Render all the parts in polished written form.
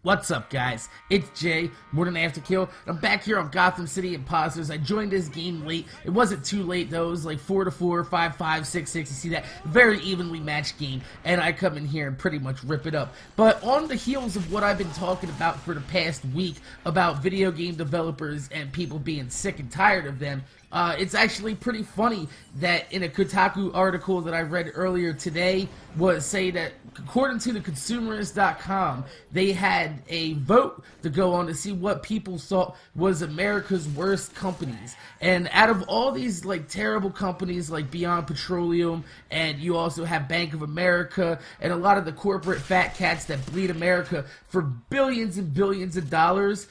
What's up, guys? It's Jay, more than Afterkill. I'm back here on Gotham City Impostors. I joined this game late. It wasn't too late though. It was like 4-4, 5-5, 6-6. You see that? Very evenly matched game. And I come in here and pretty much rip it up. But on the heels of what I've been talking about for the past week about video game developers and people being sick and tired of them, it's actually pretty funny that in a Kotaku article that I read earlier today was say that according to the consumerist.com, they had a vote to go on to see what people thought was America's worst companies. And out of all these like terrible companies like Beyond Petroleum, and you also have Bank of America and a lot of the corporate fat cats that bleed America for billions and billions of dollars,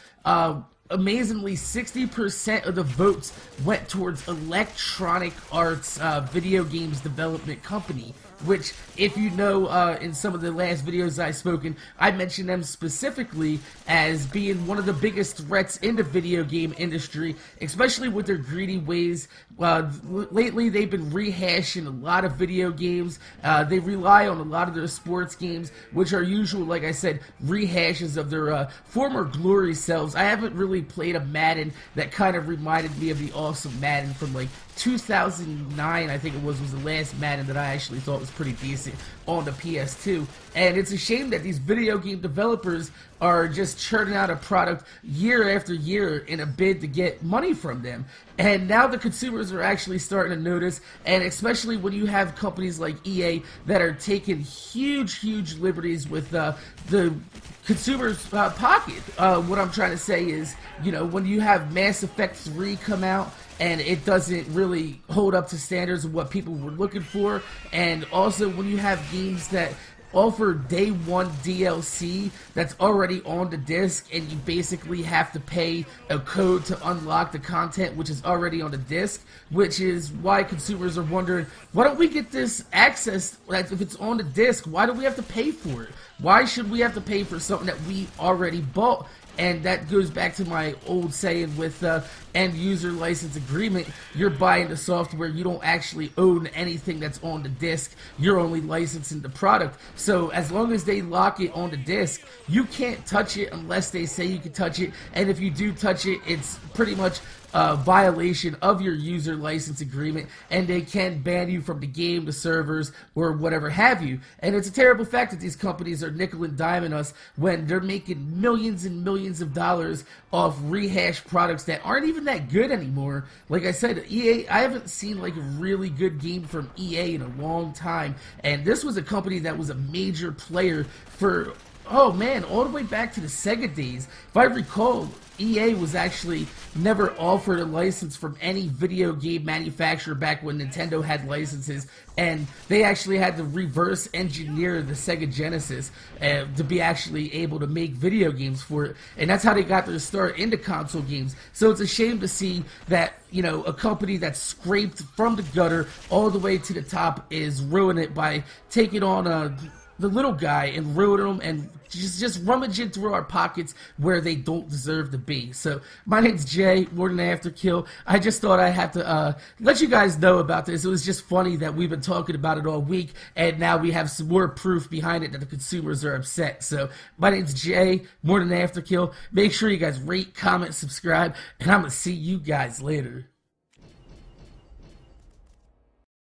amazingly, 60% of the votes went towards Electronic Arts video games development company, which, if you know, in some of the last videos I've spoken, I mentioned them specifically as being one of the biggest threats in the video game industry, especially with their greedy ways. Lately, they've been rehashing a lot of video games. They rely on a lot of their sports games, which are usual, like I said, rehashes of their former glory selves. I haven't really played a Madden that kind of reminded me of the awesome Madden from like 2009, I think it was the last Madden that I actually thought was pretty decent on the PS2. And it's a shame that these video game developers are just churning out a product year after year in a bid to get money from them. And now the consumers are actually starting to notice, and especially when you have companies like EA that are taking huge liberties with the consumer's pocket. What I'm trying to say is, you know, when you have Mass Effect 3 come out, and it doesn't really hold up to standards of what people were looking for, and also when you have games that offer day one DLC that's already on the disc, and you basically have to pay a code to unlock the content which is already on the disc, which is why consumers are wondering, why don't we get this access, like, if it's on the disc, why do we have to pay for it? Why should we have to pay for something that we already bought? And that goes back to my old saying with end user license agreement. You're buying the software, you don't actually own anything that's on the disc, you're only licensing the product. So as long as they lock it on the disc, you can't touch it unless they say you can touch it, and if you do touch it, it's pretty much a violation of your user license agreement, and they can ban you from the game, the servers, or whatever have you. And it's a terrible fact that these companies are nickel and diming us when they're making millions and millions of dollars off rehashed products that aren't even that good anymore. Like I said, EA, I haven't seen like a really good game from EA in a long time, and this was a company that was a major player for, oh man, all the way back to the Sega days. If I recall, EA was actually never offered a license from any video game manufacturer back when Nintendo had licenses, and they actually had to reverse engineer the Sega Genesis to be actually able to make video games for it, and that's how they got their start into console games. So it's a shame to see that, you know, a company that's scraped from the gutter all the way to the top is ruining it by taking on the little guy and ruining them and just rummaging through our pockets where they don't deserve to be. So my name's Jay, more than Afterkill. I just thought I had to let you guys know about this. It was just funny that we've been talking about it all week, and now we have some more proof behind it that the consumers are upset. So my name's Jay, more than Afterkill. Make sure you guys rate, comment, subscribe, and I'm gonna see you guys later.